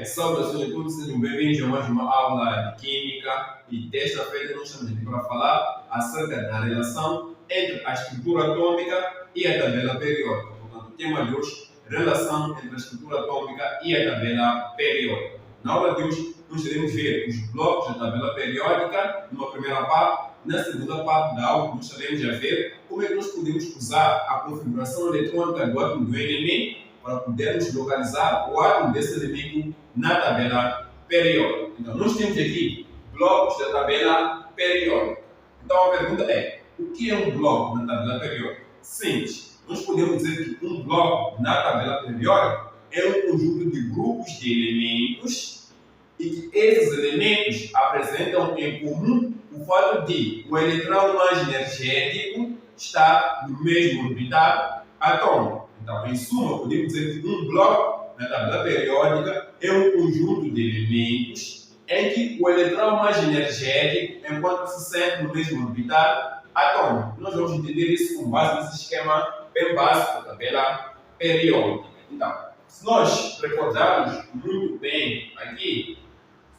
Saudações a todos, sejam bem-vindos a mais uma aula de Química e desta feita nós estamos aqui para falar acerca da relação entre a estrutura atômica e a tabela periódica. Portanto, o tema de hoje, relação entre a estrutura atômica e a tabela periódica. Na aula de hoje, nós iremos ver os blocos da tabela periódica numa primeira parte. Na segunda parte da aula, nós estaremos a ver como é que nós podemos usar a configuração eletrônica do átomo do elemento para podermos localizar o átomo desse elemento na tabela periódica. Então, nós temos aqui blocos da tabela periódica. Então, a pergunta é, o que é um bloco na tabela periódica? Simples. Nós podemos dizer que um bloco na tabela periódica é um conjunto de grupos de elementos e que esses elementos apresentam em comum o fato de o eletrão mais energético está no mesmo orbital atômico. Então, em suma, podemos dizer que um bloco na tabela periódica é um conjunto de elementos em que o eletrão mais energético encontra-se sempre no mesmo orbital atômico. Nós vamos entender isso com base nesse esquema bem básico da tabela periódica. Então, se nós recordarmos muito bem aqui,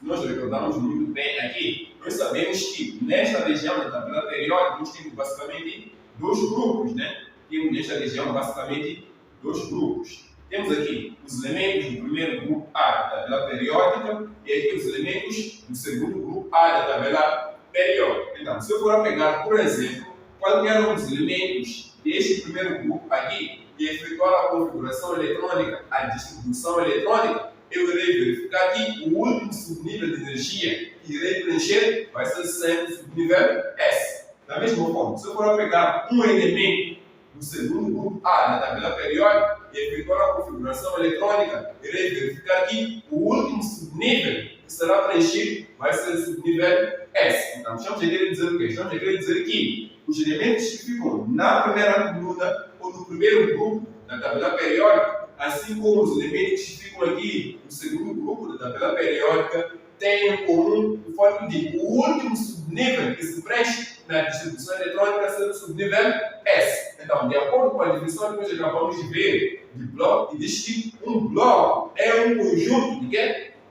nós sabemos que nesta região da tabela periódica nós temos basicamente dois grupos, né? Temos nesta região basicamente dois grupos. Temos aqui os elementos do primeiro grupo A da tabela periódica e aqui os elementos do segundo grupo A da tabela periódica. Então, se eu for pegar, por exemplo, qualquer um dos elementos deste primeiro grupo aqui e efetuar a configuração eletrônica, a distribuição eletrônica, eu irei verificar que o último subnível de energia que irei preencher vai ser sempre o subnível S. Da mesma forma, se eu for pegar um elemento do segundo grupo A da tabela periódica e efetuar a configuração eletrônica, irei verificar que o último subnível que será preenchido vai ser o subnível S. Então, estamos a querer dizer o quê? Estamos a querer dizer que os elementos que ficam na primeira coluna ou no primeiro grupo da tabela periódica, assim como os elementos que ficam aqui no segundo grupo da tabela periódica, têm em comum o fato de o último subnível que se preenche na distribuição eletrônica ser o subnível S. Então, de acordo com a definição que nós acabamos de ver de bloco, diz que um bloco é um conjunto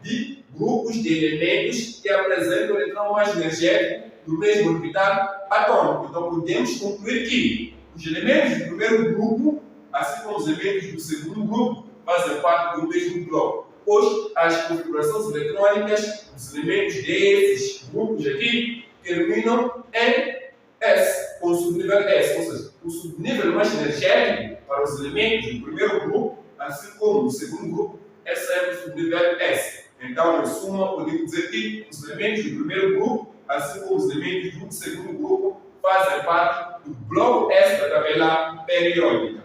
de grupos de elementos que apresentam o eletrão mais energético no mesmo orbital atômico. Então, podemos concluir que os elementos do primeiro grupo, assim como os elementos do segundo grupo, fazem parte do mesmo bloco, pois as configurações eletrônicas dos elementos desses grupos aqui terminam em S, com o subnível S, ou seja, o subnível mais energético para os elementos do primeiro grupo, assim como do segundo grupo, é sempre o subnível S. Então, em suma, podemos dizer que os elementos do primeiro grupo, assim como os elementos do segundo grupo, fazem parte do bloco S da tabela periódica.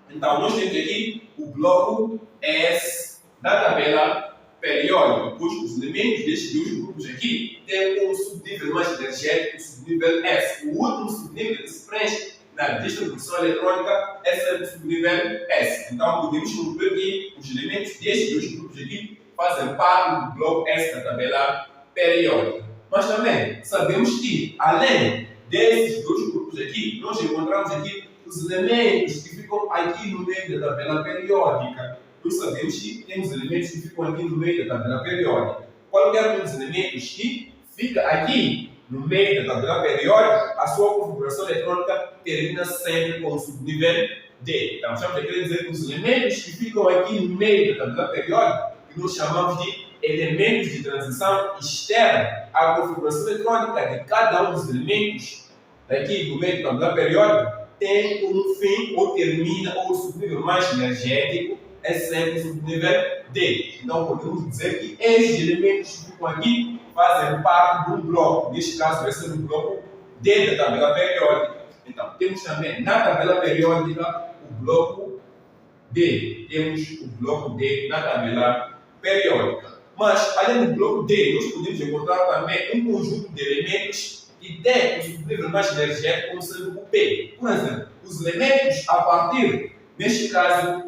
Então, nós temos aqui o bloco S da tabela periódica, pois os elementos destes dois grupos aqui têm como subnível mais energético o subnível S. O último subnível que se preenche na distribuição eletrônica é sempre o subnível S. Então, podemos concluir que os elementos destes dois grupos aqui fazem parte do bloco S da tabela periódica. Mas também sabemos que, além desses dois grupos aqui, nós encontramos aqui os elementos que ficam aqui no meio da tabela periódica. Nós sabemos que temos elementos que ficam aqui no meio da tabela periódica. Qualquer um dos elementos que fica aqui no meio da tabela periódica, a sua configuração eletrônica termina sempre com o subnível D. Então, estamos a querer dizer que os elementos que ficam aqui no meio da tabela periódica, que nós chamamos de elementos de transição externa à configuração eletrônica de cada um dos elementos aqui do meio da tabela periódica, tem como fim ou termina ou o subnível mais energético é sempre o subnível D. Então, podemos dizer que esses elementos que ficam aqui fazem parte de um bloco. Neste caso, vai ser um bloco D da tabela periódica. Então, temos também na tabela periódica o bloco D. Temos o bloco D na tabela periódica. Mas, além do bloco D, nós podemos encontrar também um conjunto de elementos que tem o subnível mais energético como sendo o P. Por exemplo, os elementos a partir, neste caso,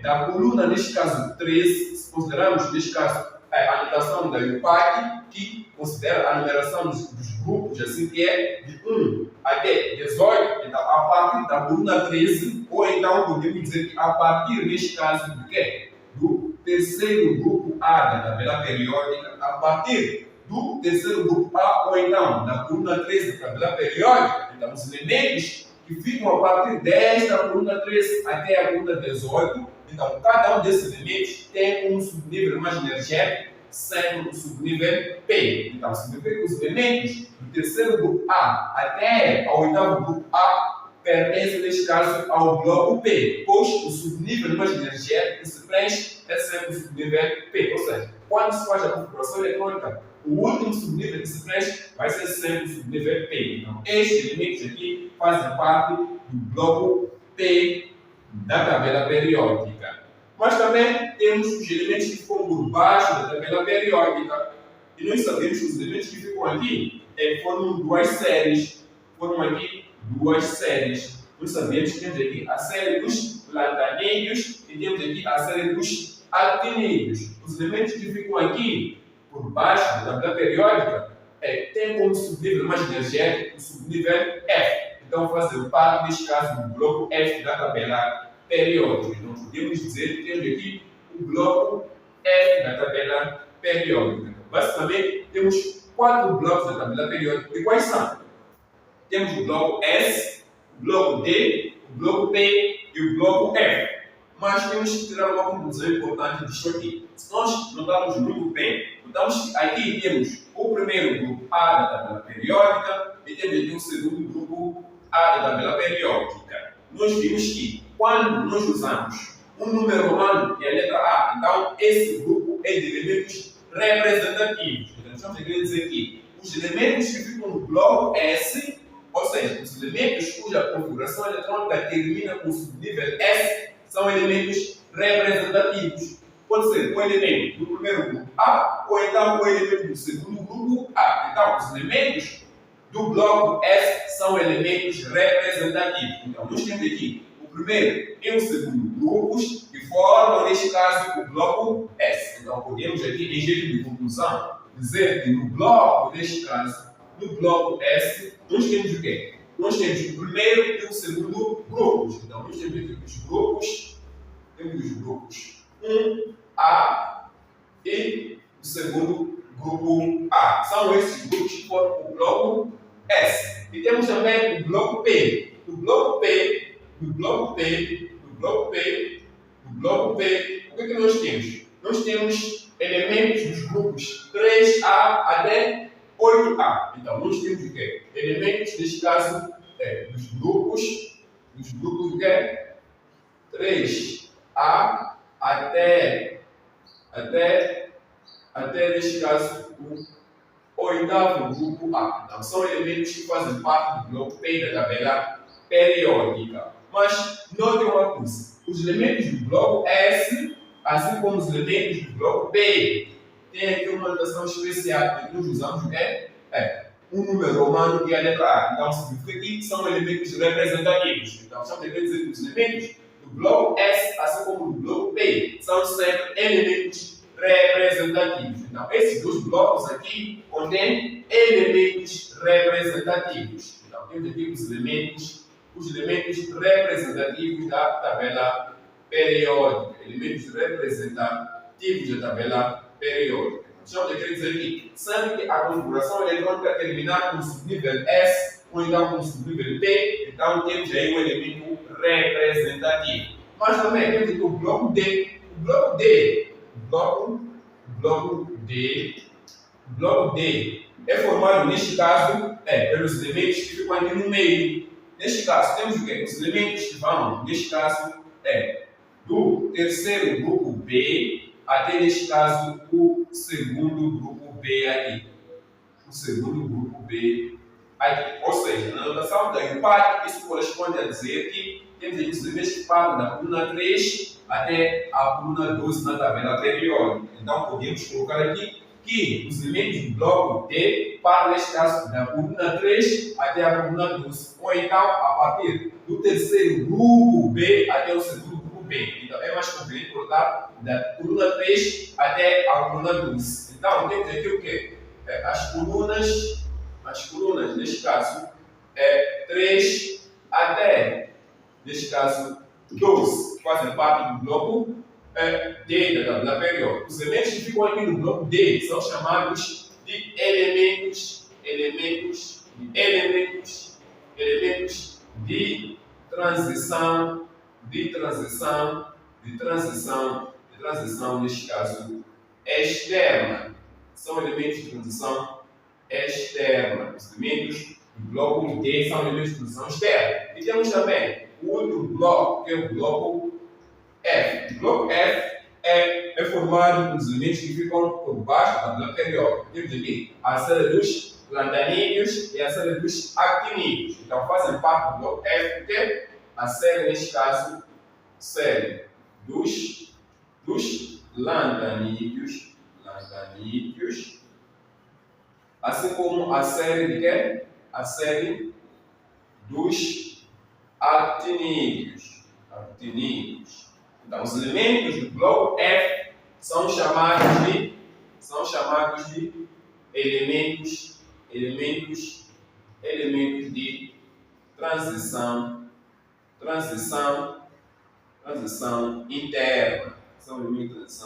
da coluna, neste caso 13, se considerarmos, neste caso, a numeração da IUPAC, que considera a numeração dos grupos, assim que é de 1 até 18, então a partir da coluna 13, ou então podemos dizer que a partir, neste caso, do quê? Do terceiro grupo A da tabela periódica, a partir do terceiro grupo A, ou então da coluna 13 da tabela periódica, então os elementos que ficam a partir desta coluna 13 até a coluna 18, então cada um desses elementos tem um subnível mais energético, sendo o subnível P. Então significa que os elementos do terceiro grupo A até ao oitavo grupo A pertencem, neste caso, ao bloco P, pois o subnível mais energético que se preenche é sempre o subnível P. Ou seja, quando se faz a configuração eletrônica, o último subnível que se preenche vai ser sempre o subnível P. Então, estes elementos aqui fazem parte do bloco P da tabela periódica. Mas também temos os elementos que ficam por baixo da tabela periódica. E nós sabemos que os elementos que ficam aqui formam duas séries. Formam aqui duas séries. Nós sabemos que temos aqui a série dos lantanídeos e temos aqui a série dos actinídeos. Os elementos que ficam aqui por baixo da tabela periódica têm como subnível mais energético o subnível F. Então, fazem parte, neste caso, do bloco F da tabela periódica. Então, podemos dizer que temos aqui o bloco F da tabela periódica. Basicamente, temos 4 blocos da tabela periódica. E quais são? Temos o bloco S, o bloco D, o bloco P e o bloco F. Mas temos que tirar uma conclusão importante disto aqui. Se nós notarmos muito bem, notamos que aqui temos o primeiro grupo A da tabela periódica e temos aqui o segundo grupo A da tabela periódica. Nós vimos que quando nós usamos um número romano e a letra A, então esse grupo é de elementos representativos. Então, estamos a querer dizer que os elementos que ficam no bloco S, ou seja, os elementos cuja configuração eletrônica termina com o subnível S, são elementos representativos. Pode ser um elemento do primeiro grupo A ou então um elemento do segundo grupo A. Então, os elementos do bloco S são elementos representativos. Então, nós temos aqui o primeiro e o segundo grupos que formam, neste caso, o bloco S. Então, podemos aqui, em jeito de conclusão, dizer que no bloco, neste caso, no bloco S, nós temos o quê? Nós temos o primeiro e o segundo grupos. Então, nós temos aqui os grupos, 1A e o segundo grupo A. São esses grupos que formam o bloco S. E temos também o bloco P. O bloco P, o bloco P, o bloco P, o bloco P. O que é que nós temos? Nós temos elementos dos grupos 3A até 8A. Então, nós temos o quê? Elementos, neste caso, dos grupos o quê? 3A até, neste caso, o oitavo grupo A. Então, são elementos que fazem parte do bloco P da tabela periódica. Mas, notem uma coisa. Os elementos do bloco S, assim como os elementos do bloco P, tem aqui uma notação especial que nós usamos, um número romano e a letra A. Então, significa que são elementos representativos. Então, estamos a dizer que os elementos do bloco S, assim como do bloco P, são sempre elementos representativos. Então, esses dois blocos aqui contêm elementos representativos. Então, temos aqui os elementos representativos da tabela periódica. Elementos representativos da tabela periódica. Estamos a querer dizer que sempre que a configuração eletrônica terminar com o subnível S ou então com o subnível P, então temos aí um elemento representativo. Mas também temos aqui o bloco D. O bloco D é formado, neste caso, pelos elementos que ficam aqui no meio. Neste caso, temos o quê? Os elementos que vão, neste caso, do terceiro grupo B até, neste caso, o segundo grupo B aqui. O segundo grupo B aqui. Ou seja, na notação da empate, isso corresponde a dizer que temos aqui os elementos que partem da coluna 3 até a coluna 12 na tabela periódica. Então, podemos colocar aqui que os elementos do bloco D partem, neste caso, da coluna 3 até a coluna 12. Ou então, a partir do terceiro grupo B até o segundo grupo B. Então, é mais conveniente colocar da coluna 3 até a coluna 12. Então, temos aqui o quê? As colunas, neste caso, 3 até, neste caso, 12, fazem parte do bloco D da tabela periódica. Os elementos que ficam aqui no bloco D são chamados de elementos de transição, neste caso, externa. São elementos de transição externa. Os elementos do bloco D são elementos de transição externa. E temos também o outro bloco, que é o bloco F. O bloco F é formado por elementos que ficam por baixo da tabela periódica. Temos aqui a série dos lantanídeos e a série dos actinídeos. Então fazem parte do bloco F, porque a série, neste caso, série dos lantanídeos, assim como a série de quê? A série dos actinídeos. Então, os elementos do bloco F são chamados de elementos de transição interna. São elementos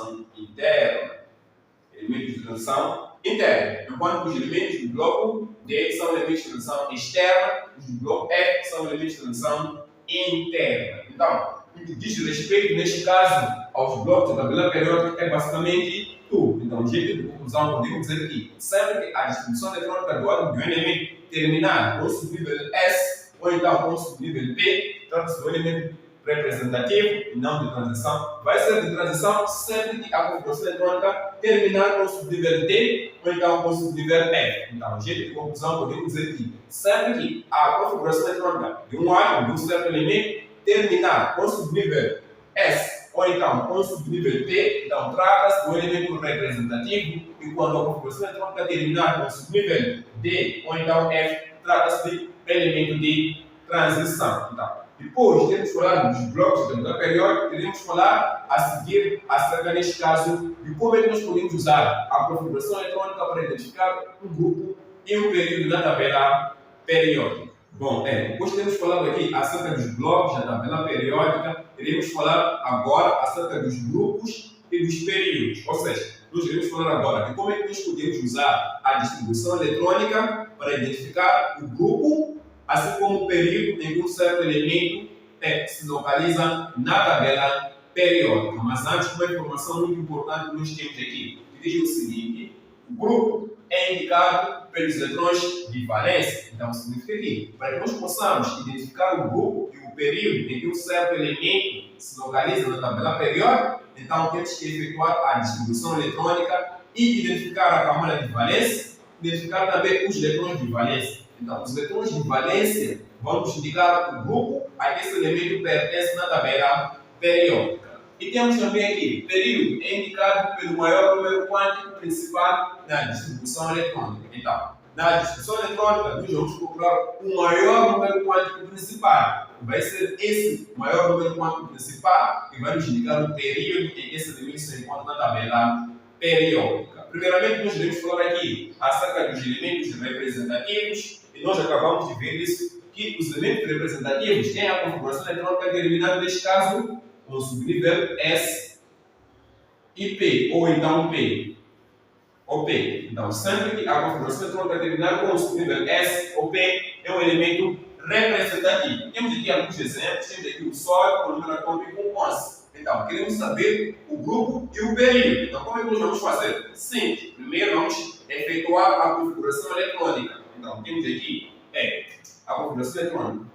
de transição interna. Enquanto os elementos do bloco D são elementos de transição externa, os do bloco F são elementos de transição interna. Então, o que diz respeito, neste caso, aos blocos da tabela periódica é basicamente tudo. Então, o jeito de conclusão, podemos dizer que sempre que a distribuição eletrônica do átomo de um elemento terminar com o subnível S ou então com o subnível P, trata-se de um elemento representativo e não de transição. Vai ser de transição sempre que a configuração eletrônica terminar com o subnível D ou então com o subnível F. Então, o jeito de conclusão, podemos dizer que sempre que a configuração eletrônica de um átomo, de um certo elemento, terminar com o subnível S ou então com o subnível P, então trata-se de um elemento representativo, e quando a configuração eletrônica terminar com o subnível D ou então F, trata-se de elemento de transição. Então, depois de termos falado dos blocos da tabela periódica, iremos falar a seguir acerca, neste caso, de como é que nós podemos usar a configuração eletrônica para identificar um grupo e um período da tabela periódica. Bom, depois de termos falado aqui acerca dos blocos da tabela periódica, iremos falar agora acerca dos grupos e dos períodos. Ou seja, nós iremos falar agora de como é que nós podemos usar a distribuição eletrônica para identificar o grupo, assim como o período em que um certo elemento se localiza na tabela periódica. Mas antes, uma informação muito importante que nós temos aqui, que diz o seguinte: o grupo é indicado pelos eletrões de valência. Então, significa que, para que nós possamos identificar o grupo e o período em que um certo elemento se localiza na tabela periódica, então temos que efetuar a distribuição eletrônica e identificar a camada de valência, identificar também os eletrões de valência. Então, os eletrões de valência vão nos indicar o grupo a que esse elemento pertence na tabela periódica. E temos também aqui, período é indicado pelo maior número quântico principal na distribuição eletrônica. Então, na distribuição eletrônica, nós vamos procurar o maior número quântico principal. Vai ser esse maior número quântico principal que vai nos indicar o período em que esse elemento se encontra na tabela periódica. Primeiramente, nós devemos falar aqui acerca dos elementos representativos, e nós acabamos de ver isso, que os elementos representativos têm a configuração eletrônica determinada, neste caso, com o subnível S e P, ou então P. Então, sempre que a configuração eletrônica terminar com o subnível S ou P, é um elemento representativo. Temos aqui alguns exemplos. Temos aqui o sódio com o número atômico 11. Então, queremos saber o grupo e o período. Então, como é que nós vamos fazer? Simples. Primeiro, vamos efetuar a configuração eletrônica. Então, temos aqui a configuração eletrônica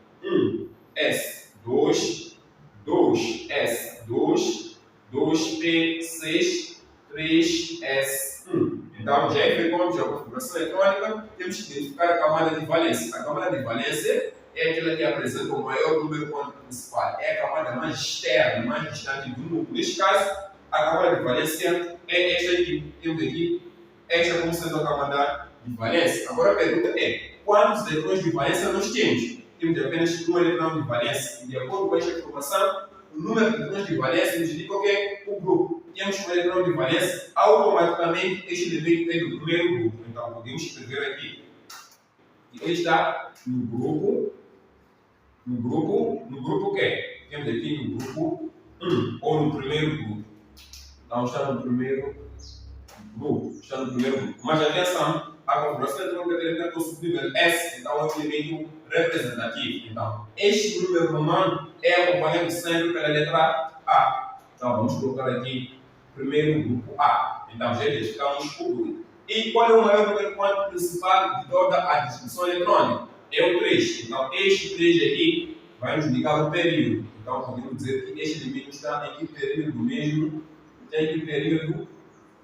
1S2, 2S2, 2P6, 3S1. Então, já efetuamos a configuração eletrônica, temos que identificar a camada de valência. A camada de valência é aquela que apresenta o maior número quântico principal. É a camada mais externa, mais distante do núcleo. Neste caso, a camada de valência é esta aqui. Temos aqui esta como sendo a camada de valência. Agora a pergunta é: quantos eletrões de valência nós temos? Temos apenas um eletrão de valência. E de acordo com esta informação, o número de eletrões de valência nos indica o quê? O grupo. Temos um eletrão de valência, automaticamente este elemento é do primeiro grupo. Então, podemos escrever aqui. Ele está no grupo. No grupo quê? Temos aqui no grupo 1, ou no primeiro grupo. Então está no primeiro grupo. Mas atenção, a configuração eletrônica termina com o subnível S, então é um elemento representativo. Então, este número romano é acompanhado sempre pela letra A. Então vamos colocar aqui primeiro grupo A. Então já identificamos o grupo. E qual é o maior número quântico principal de toda a distribuição eletrônica? É o 3. Então este 3 aqui vai nos indicar o período. Então podemos dizer que este elemento está em que período mesmo? Tem que período?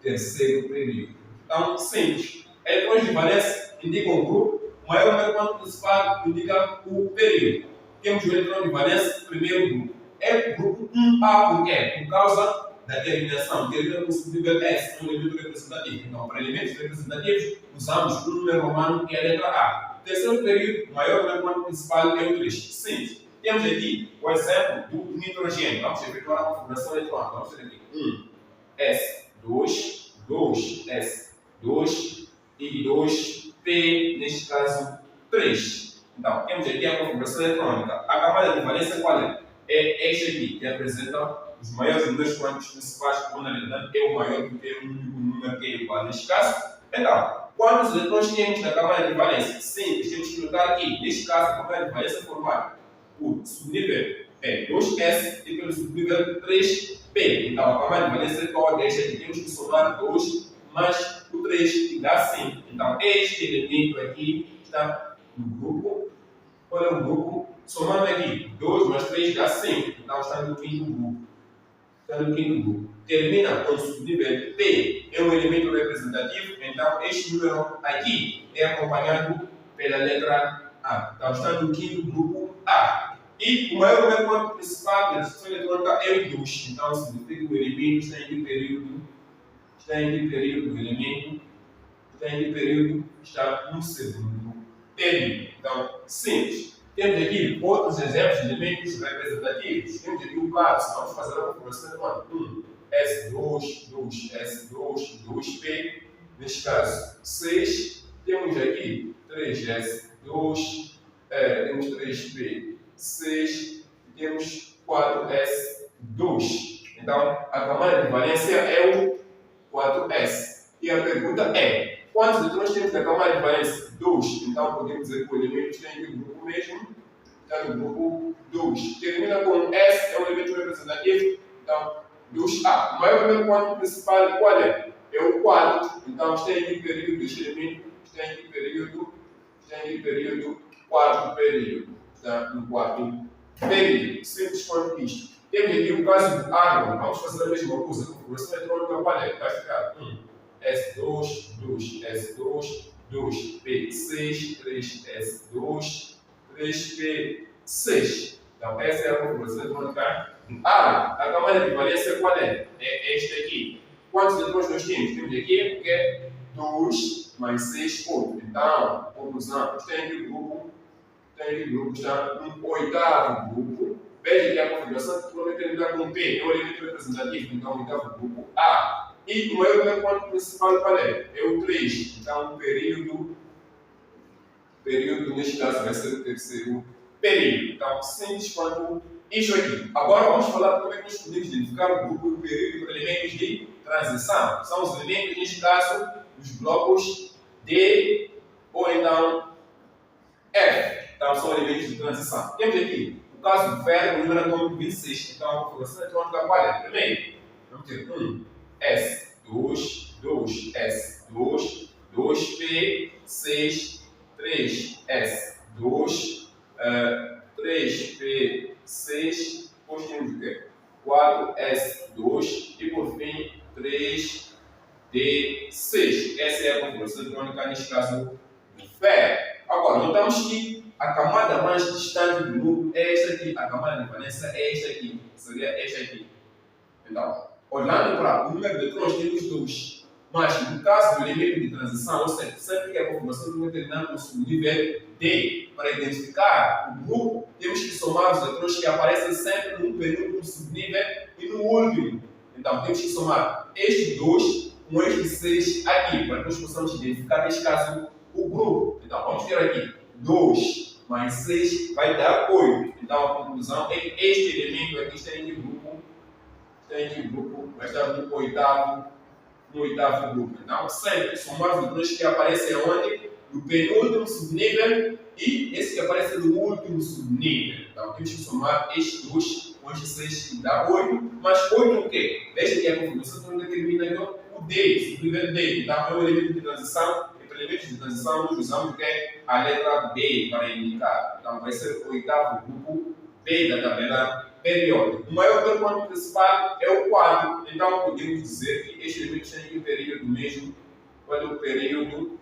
Terceiro período. Então, simples. Eletrões de valência indicam o grupo, o maior número quântico principal indica o período. Temos o eletrão de valência, primeiro grupo. É o grupo 1A, por quê? Por causa da terminação, termina com o subnível S, um elemento representativo. Então, para elementos representativos, usamos o número romano que é a letra A. Terceiro período, o maior número quântico principal é o 3. Simples. Temos aqui o exemplo do nitrogênio. Vamos efetuar a configuração eletrônica. Vamos ter aqui 1, S, 2, 2, S, 2 e 2, P, neste caso 3. Então, temos aqui a configuração eletrônica. A camada de valência qual é? É esta aqui, que apresenta os maiores números quânticos principais, que na realidade é o maior do que o único número que é igual neste caso. Então, quantos eletrões temos na camada de valência? Simples, temos que notar aqui, neste caso, a camada de valência é formada por subnível P2S e pelo subnível 3P. Então, a camada de valência qual é esta aqui? Temos que somar 2 mais o 3, que dá 5. Então, este elemento aqui está no grupo. Qual é o grupo? Somando aqui, 2 mais 3 dá 5. Então, está no quinto grupo. Termina com o subnível P, é um elemento representativo. Então, este número aqui é acompanhado pela letra A. Então, está no quinto grupo A. E o maior número quântico principal da distribuição eletrônica é o 2. Então, significa que o elemento está em que período? Está em que período o elemento? Está em que período? Está no segundo período. Então, simples. Temos aqui outros exemplos de elementos representativos. Temos aqui o caso, vamos fazer a configuração eletrônica. 1, S2, 2, S2, 2P. Neste caso, 6. Temos aqui 3S2, temos 3P, 6. Temos 4S2. Então, a camada de valência é o 4S. E a pergunta é: quantos eletrões temos na camada de valência? 2. Então, podemos dizer que o elemento está em que grupo mesmo? Está no grupo 2. Termina com S, é um elemento representativo. Então, 2A. O maior número quântico principal qual é? É o 4. Então, está em que período deste elemento? Está em que período? Está em que período? Quarto período. Está no quarto período. Simples quanto isto. Temos aqui o caso do água. Vamos fazer a mesma coisa. A configuração eletrônica qual é? Vai ficar 1, S2, 2, S2, 2P6, 3S2, 3P6. Então, essa é a configuração eletrônica do água. A camada de valência qual é? É esta aqui. Quantos eletrões nós temos? Temos aqui que é 2 mais 6, 8. Então, conclusão, está em que grupo? Está em que grupo? Está no oitavo grupo. Veja que a configuração provavelmente termina com P, é o elemento representativo, então o oitavo grupo A. E o maior número quântico principal qual é? É o 3. Então, o período neste caso vai ser o terceiro período. Então, simples quanto isso aqui. Agora vamos falar como é que nós podemos identificar o grupo e o período por elementos de transição. São os elementos, neste caso, dos blocos D ou então F. Então, são elementos de transição. Temos aqui o caso do ferro, o número atômico 26. Então, a configuração eletrônica qual é? Primeiro, vamos ter 1, S2, 2S2, 2P6, 3S2, 3P6, depois temos o quê? 4S2 e por fim 3D6. Essa é a configuração eletrônica, neste caso, do ferro. Agora, notamos que a camada mais distante do núcleo é esta aqui, a camada de valência é esta aqui, seria esta aqui. Então, olhando para o número de eletrões, temos 2. Mas, no caso do elemento de transição, ou seja, sempre que a configuração vai terminar com o subnível D, para identificar o grupo, temos que somar os eletrões que aparecem sempre no período do subnível e no último. Então, temos que somar estes 2 com estes 6 aqui, para que nós possamos identificar, neste caso, o grupo. Então, vamos ter aqui 2 mais 6 vai dar 8. Então, a conclusão é que este elemento aqui está em que grupo? tem aqui o grupo, vai estar no oitavo grupo. Então, sempre somar os números que aparecem onde? No penúltimo subnível e esse que aparece no último subnível. Então, temos que somar estes dois com estes 6 que dá 8. Mas 8 o quê? Veja que a configuração não determina aqui o D, o nível D. Então, é um elemento de transição. E para elementos de transição, nós usamos o quê? A letra B para indicar. Então, vai ser o oitavo grupo B da tabela periódica. O maior ponto principal é o 4. Então, podemos dizer que este elemento tem um período mesmo. Qual é o período?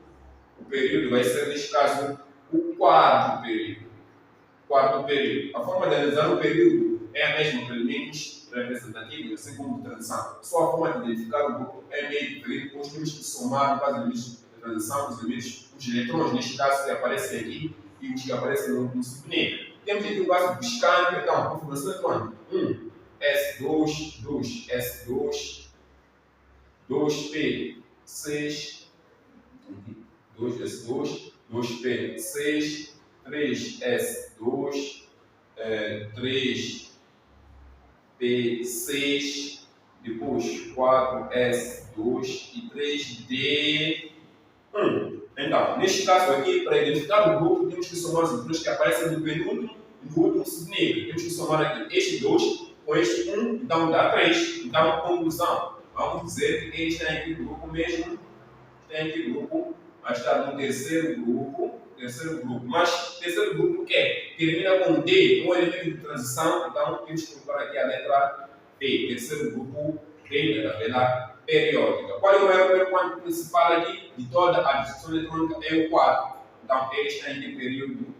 O período vai ser, neste caso, o quarto período. A forma de analisar o período é a mesma para elementos representativos, assim como de transição. Só a forma de identificar o grupo é meio diferente, pois temos que somar os elementos de transição, os eletrões, neste caso, que aparecem aqui e os que aparecem no subnível. Temos aqui o básico dos câmbios, então, a configuração eletrônica. 1, S2, 2, S2, 2P, 6, 2S2, 2P6, 3S2, 3P6, depois 4S2 e 3D1. Então, neste caso aqui, para identificar o grupo, temos que somar os números que aparecem no penúltimo e no último subnível. Temos que somar aqui estes 2 com este 1, então dá 3. Então, conclusão, vamos dizer que este tem aqui o grupo mesmo, tem aqui o grupo, vai estar no terceiro grupo, mas terceiro grupo o quê? Termina com D, um elemento de transição, então temos que colocar aqui a letra P, terceiro grupo B da tabela periódica. Qual é o maior ponto principal aqui de toda a discussão eletrônica? É o 4. Então, ele está em que período?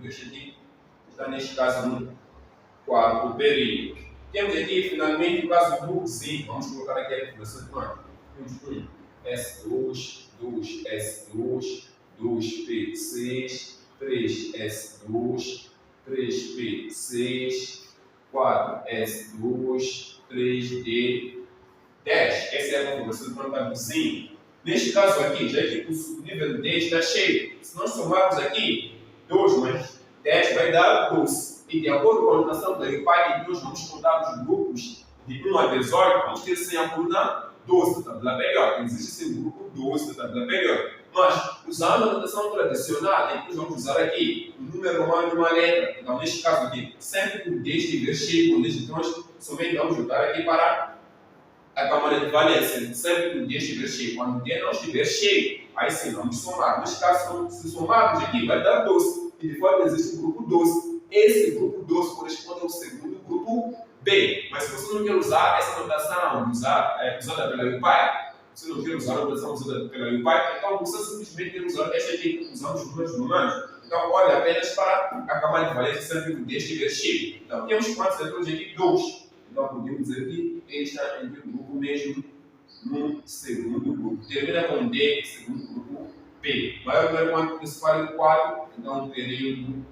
Este aqui está neste caso no quarto período. Temos aqui finalmente o caso do zinco. Vamos colocar aqui a configuração eletrônica. Temos 1, S2, 2, S2, 2P6, 3S2, 3P6, 4S2, 3D10. Essa é a configuração eletrônica do zinco. Neste caso aqui, já que o subnível 10 está cheio, se nós somarmos aqui 2 mais 10 vai dar 12. E de acordo com a notação da IUPAC, nós vamos contar os grupos de 1 a 18, vamos ter sem a coluna 12 da tabela periódica. Existe esse grupo 12 da tabela periódica. Mas, usando a notação tradicional, nós vamos usar aqui o número romano de uma letra. Então, neste caso aqui, sempre que o 10 estiver cheio com 10 litrões, somente vamos jogar aqui para a camada de valência. Sempre que o 10 estiver cheio. Quando o 10 não estiver cheio, aí sim vamos somar. Neste caso, se somarmos aqui, vai dar 12. E depois existe o grupo 12. Esse grupo 12 corresponde ao segundo grupo B. Mas se você não quer usar essa notação usada pela IUPAC, você não quer usar a notação usada pela IUPAC, então você simplesmente quer usar esta aqui, usamos os números romanos. Então, olha apenas para a camada de valência sempre que o D estiver cheio. Então, temos quantos eletrões aqui? 2. Então, podemos dizer que ele está entre o grupo mesmo no segundo grupo. Termina com D, segundo grupo P. Maior número quanto principal é 4, então o período,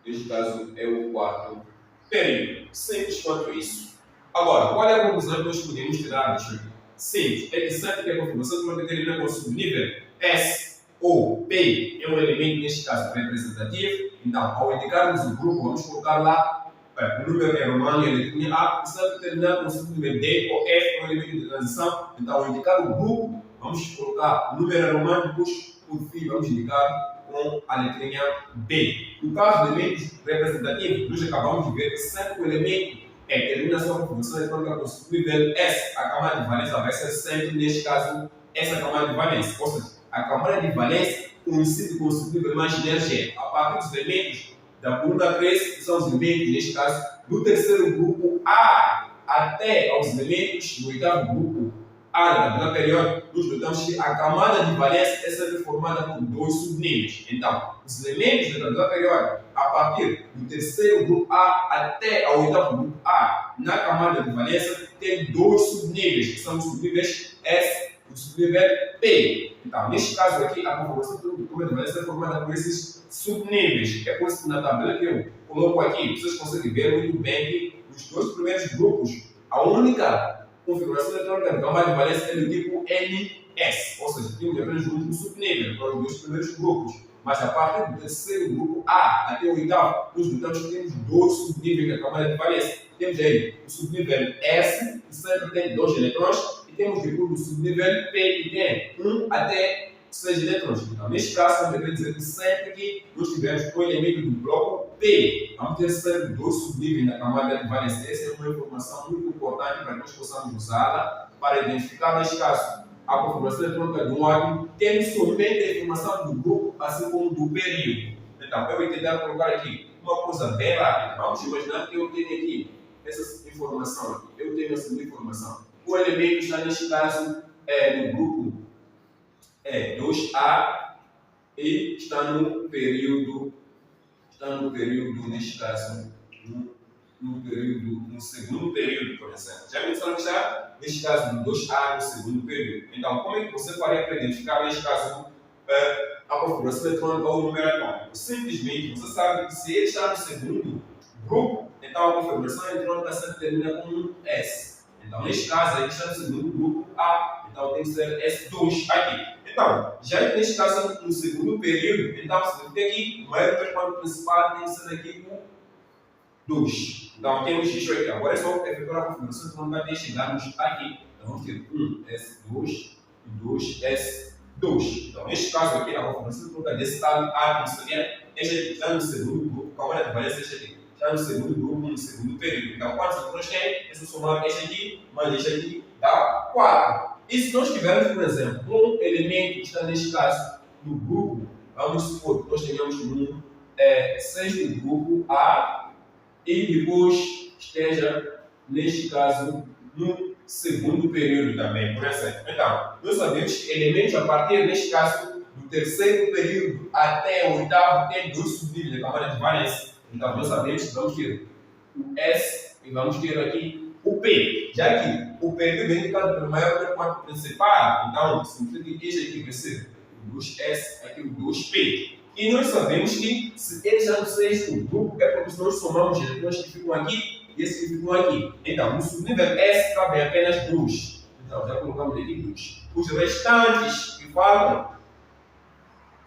neste caso, é o quarto período. Simples quanto isso. Agora, qual é a conclusão que nós podemos tirar disso? Simples. É que sempre que a configuração termina com o subnível S ou P é um elemento, neste caso, representativo. Então, ao indicarmos o grupo, vamos colocar lá o número é romano e a letrinha A. Se terminar com o subnível D ou F é um elemento de transição. Então, ao indicar o grupo, vamos colocar o número romano, depois, por fim, vamos indicar com a letrinha B. No caso de elementos representativos, nós acabamos de ver que sempre o elemento termina a sua configuração eletrônica com o subnível S. A camada de valência vai ser sempre, neste caso, essa camada de valência. Ou seja, a camada de valência coincide com o subnível mais energético. A partir dos elementos da coluna 3, que são os elementos, neste caso, do terceiro grupo A, até aos elementos do oitavo grupo A da tabela periódica, nós notamos que a camada de valência é sempre formada por 2 subníveis. Então, os elementos da tabela periódica, a partir do terceiro grupo A até ao oitavo grupo A, na camada de valência, tem 2 subníveis, que são os subníveis S e o subnível P. Então, neste caso aqui, a configuração do camada de valência é formada por esses subníveis. É por isso que na tabela que eu coloco aqui, vocês conseguem ver muito bem que os 2 primeiros grupos, a única configuração eletrônica da camada de valência é do tipo NS, ou seja, temos apenas um último subnível para os 2 primeiros grupos. Mas a partir do terceiro grupo A até o oitavo, nós notamos que temos dois subníveis da camada de valência. Temos aí o subnível S, que sempre tem 2 eletrões, e temos depois o subnível P, que tem 1 até 6 eletrões. Então, neste caso, vamos querer dizer que sempre que nós tivermos um elemento do bloco P, vamos ter sempre dois subníveis na camada de valência. Essa é uma informação muito importante para que nós possamos usá-la para identificar, neste caso, a configuração eletrônica de um átomo, tendo somente a informação do grupo, assim como do período. Então, eu vou tentar colocar aqui uma coisa bem rápida. Vamos imaginar que eu tenho aqui essa informação aqui. Eu tenho essa informação. O elemento está, neste caso, no grupo 2A e está no período, neste caso, no segundo período, por exemplo. Já mencionamos que está, neste caso, no 2A, no segundo período. Então, como é que você faria para identificar, neste caso, a configuração eletrônica ou o número atômico? Simplesmente, você sabe que se ele está no segundo grupo, então a configuração eletrônica sempre termina com um S. Então, neste caso, ele está no segundo grupo A, então tem que ser S2 aqui. Então, já que neste caso, no segundo período, então significa que o maior intervalo principal tem que ser aqui o 2. Então, temos isso aqui. Agora é só efetuar a configuração eletrônica até chegarmos aqui. Então, vamos ter 1 S2 e 2 S2. Então, neste caso aqui, a configuração eletrônica desse tal átomo seria este aqui, está no segundo grupo, com a de valência este aqui. Está no segundo grupo, no segundo período. Então, quantos eletrões tem? É só somar este aqui, mais este aqui, dá 4. E se nós tivermos, por exemplo, um elemento que está neste caso no grupo, vamos supor que nós tenhamos um sexto grupo A e depois esteja, neste caso, no segundo período também, por exemplo. Então, nós sabemos que elementos a partir, neste caso, do terceiro período até o oitavo tem dois subníveis da camada de valência. Então, nós sabemos que vamos ter o S e vamos ter aqui o P. Já que o período é indicado pelo maior intervalo principal, então, significa que este aqui vai ser o 2S, aqui o 2P. E nós sabemos que se ele já no sexto grupo, é porque nós somamos os eletrões que ficam aqui e esses que ficam aqui. Então, no subnível S cabem apenas 2. Então, já colocamos aqui 2. Os restantes que faltam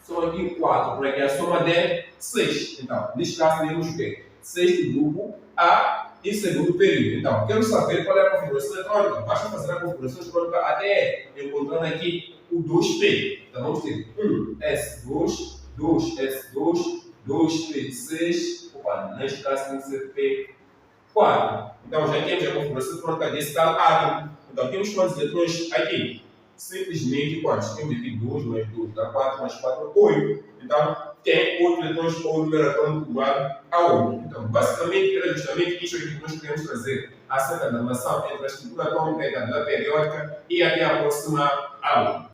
são aqui 4, porque a soma de 6. Então, neste caso, temos o quê? Sexto grupo A e segundo período. Então, quero saber qual é a configuração eletrônica. Basta fazer a configuração eletrônica até encontrando aqui o 2P. Então, vamos ter 1 S2, 2 S2, 2 P6. Opa, neste caso tem que ser P4. Então, já temos a configuração eletrônica desse tal átomo. Então, temos quantos eletrões aqui? Simplesmente quantos? Temos aqui 2 mais 2 dá 4 mais 4, 8. Então, tem 8 eletrões ou número atômico igual a 8. Então, basicamente, era justamente isso que nós queremos trazer acerca da relação entre a estrutura atômica e a tabela periódica e até a próxima aula.